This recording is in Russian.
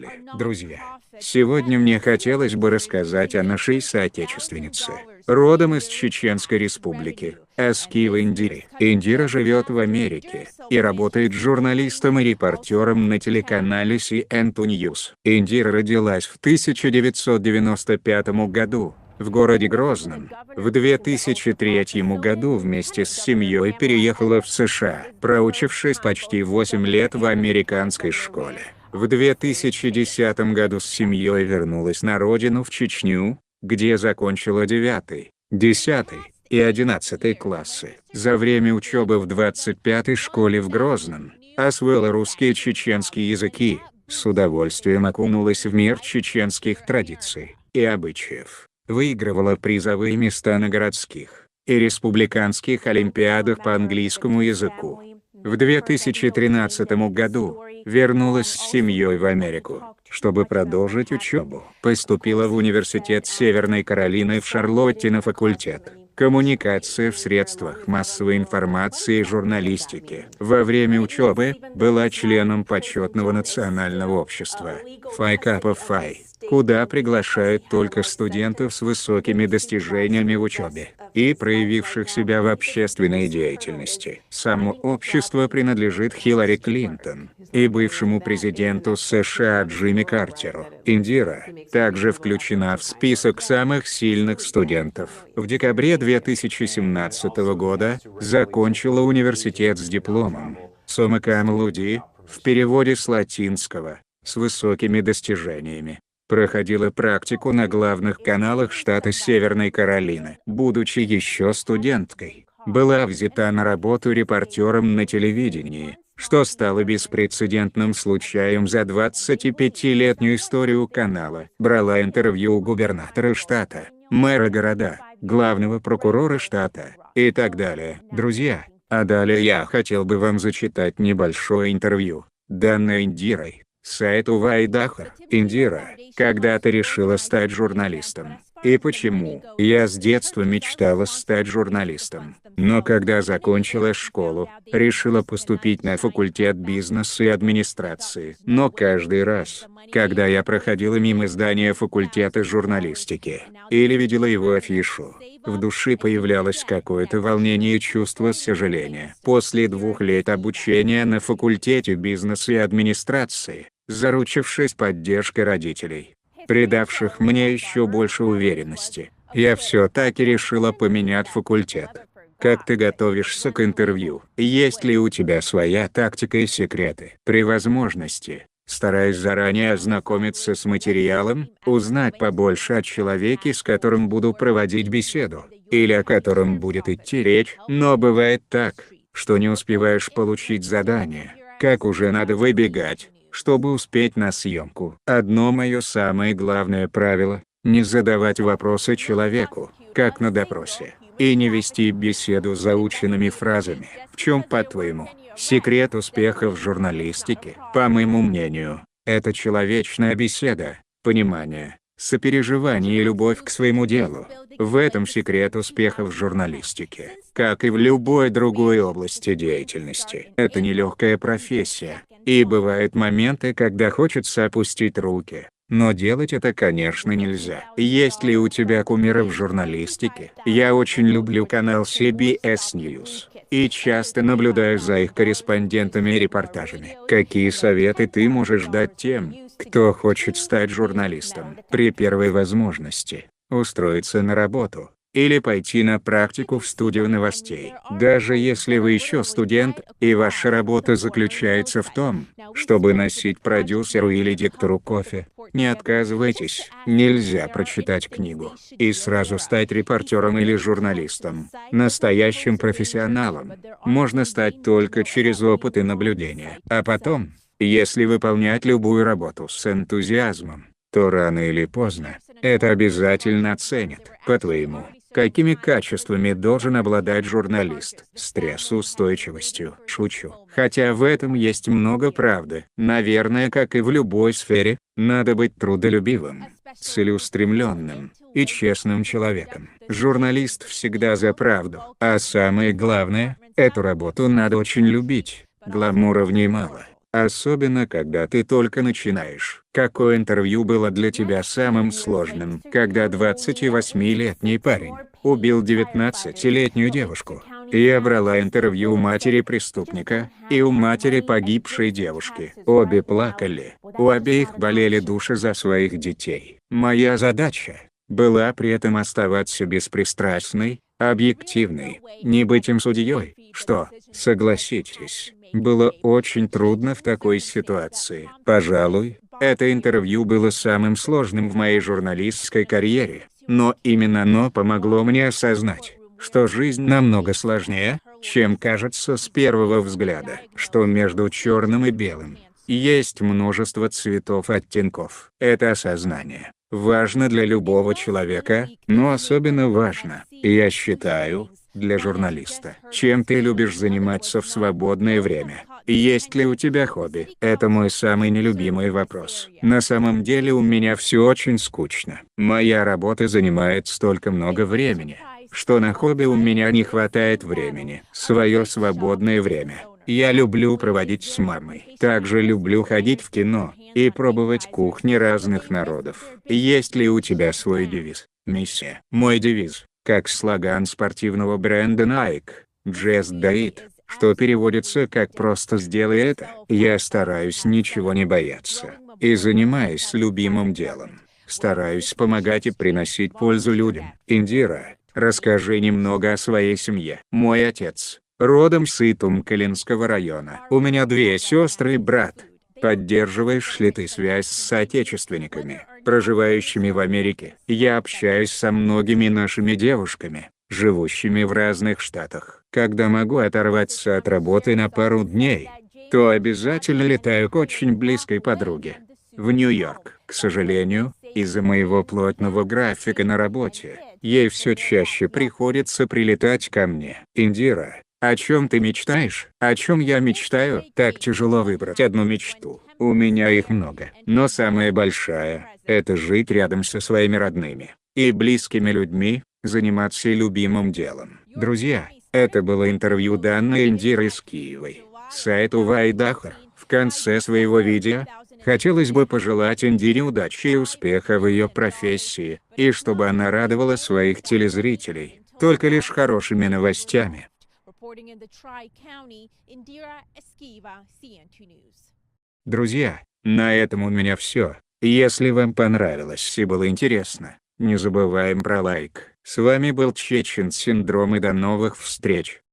цели. Друзья, сегодня мне хотелось бы рассказать о нашей соотечественнице, родом из Чеченской Республики, Аскива Индири. Индира живет в Америке и работает журналистом и репортером на телеканале CNN2 News. Индира родилась в 1995 году в городе Грозном. В 2003 году вместе с семьей переехала в США, проучившись почти 8 лет в американской школе. В 2010 году с семьей вернулась на родину в Чечню, где закончила 9, 10 и 11 классы. За время учебы в 25-й школе в Грозном освоила русский и чеченский языки, с удовольствием окунулась в мир чеченских традиций и обычаев. Выигрывала призовые места на городских и республиканских олимпиадах по английскому языку. В 2013 году вернулась с семьей в Америку, чтобы продолжить учебу. Поступила в университет Северной Каролины в Шарлотте на факультет коммуникации в средствах массовой информации и журналистики. Во время учебы была членом почетного национального общества Phi Kappa Phi, куда приглашают только студентов с высокими достижениями в учебе и проявивших себя в общественной деятельности. Само общество принадлежит Хиллари Клинтон и бывшему президенту США Джимми Картеру. Индира также включена в список самых сильных студентов. В декабре 2017 года закончила университет с дипломом «Summa cum laude», в переводе с латинского «с высокими достижениями». Проходила практику на главных каналах штата Северной Каролины. Будучи еще студенткой, была взята на работу репортером на телевидении, что стало беспрецедентным случаем за 25-летнюю историю канала. Брала интервью у губернатора штата, мэра города, главного прокурора штата и так далее. Друзья, а далее я хотел бы вам зачитать небольшое интервью, данное Индирой сайту Вайдахар. Индира когда-то решила стать журналистом. И почему? Я с детства мечтала стать журналистом. Но когда закончила школу, решила поступить на факультет бизнеса и администрации. Но каждый раз, когда я проходила мимо здания факультета журналистики или видела его афишу, в душе появлялось какое-то волнение и чувство сожаления. После 2 лет обучения на факультете бизнеса и администрации, заручившись поддержкой родителей, придавших мне еще больше уверенности, я все-таки решила поменять факультет. Как ты готовишься к интервью? Есть ли у тебя своя тактика и секреты? При возможности, стараясь заранее ознакомиться с материалом, узнать побольше о человеке, с которым буду проводить беседу, или о котором будет идти речь. Но бывает так, что не успеваешь получить задание, как уже надо выбегать, чтобы успеть на съемку. Одно мое самое главное правило – не задавать вопросы человеку, как на допросе, и не вести беседу заученными фразами. В чем, по-твоему, секрет успеха в журналистике? По моему мнению, это человечная беседа, понимание, сопереживание и любовь к своему делу. В этом секрет успеха в журналистике, как и в любой другой области деятельности. Это нелегкая профессия, и бывают моменты, когда хочется опустить руки. Но делать это, конечно, нельзя. Есть ли у тебя кумиры в журналистике? Я очень люблю канал CBS News и часто наблюдаю за их корреспондентами и репортажами. Какие советы ты можешь дать тем, кто хочет стать журналистом? При первой возможности устроиться на работу или пойти на практику в студию новостей. Даже если вы еще студент, и ваша работа заключается в том, чтобы носить продюсеру или диктору кофе, не отказывайтесь. Нельзя прочитать книгу и сразу стать репортером или журналистом. Настоящим профессионалом можно стать только через опыт и наблюдение. А потом, если выполнять любую работу с энтузиазмом, то рано или поздно это обязательно оценят. По-твоему, какими качествами должен обладать журналист? Стрессоустойчивостью. Шучу. Хотя в этом есть много правды. Наверное, как и в любой сфере, надо быть трудолюбивым, целеустремленным и честным человеком. Журналист всегда за правду. А самое главное, эту работу надо очень любить. Гламура в ней мало, Особенно когда ты только начинаешь. Какое интервью было для тебя самым сложным? Когда 28-летний парень убил 19-летнюю девушку. Я брала интервью у матери преступника и у матери погибшей девушки. Обе плакали. У обеих болели души за своих детей. Моя задача была при этом оставаться беспристрастной, объективной, не быть им судьей, что, согласитесь, было очень трудно в такой ситуации. Пожалуй, это интервью было самым сложным в моей журналистской карьере, но именно оно помогло мне осознать, что жизнь намного сложнее, чем кажется с первого взгляда, что между черным и белым есть множество цветов оттенков. Это осознание важно для любого человека, но особенно важно, я считаю, для журналиста. Чем ты любишь заниматься в свободное время? Есть ли у тебя хобби? Это мой самый нелюбимый вопрос. На самом деле у меня все очень скучно. Моя работа занимает столько много времени, что на хобби у меня не хватает времени. Свое свободное время я люблю проводить с мамой. Также люблю ходить в кино и пробовать кухни разных народов. Есть ли у тебя свой девиз? Миссия. Мой девиз, как слоган спортивного бренда Nike, Just Do It, что переводится как «просто сделай это». Я стараюсь ничего не бояться и занимаюсь любимым делом. Стараюсь помогать и приносить пользу людям. Индира, расскажи немного о своей семье. Мой отец родом с Тумкалинского района. У меня 2 сестры и брат. Поддерживаешь ли ты связь с соотечественниками, проживающими в Америке? Я общаюсь со многими нашими девушками, живущими в разных штатах. Когда могу оторваться от работы на пару дней, то обязательно летаю к очень близкой подруге в Нью-Йорк. К сожалению, из-за моего плотного графика на работе, ей все чаще приходится прилетать ко мне. Индира, о чем ты мечтаешь? О чем я мечтаю? Так тяжело выбрать одну мечту. У меня их много. Но самая большая – это жить рядом со своими родными и близкими людьми, заниматься любимым делом. Друзья, это было интервью данной Индирой Скиевой, сайту Вайдахар. В конце своего видео хотелось бы пожелать Индире удачи и успеха в ее профессии, и чтобы она радовала своих телезрителей только лишь хорошими новостями. Друзья, на этом у меня все. Если вам понравилось и было интересно, не забываем про лайк. С вами был Чечен Синдром и до новых встреч.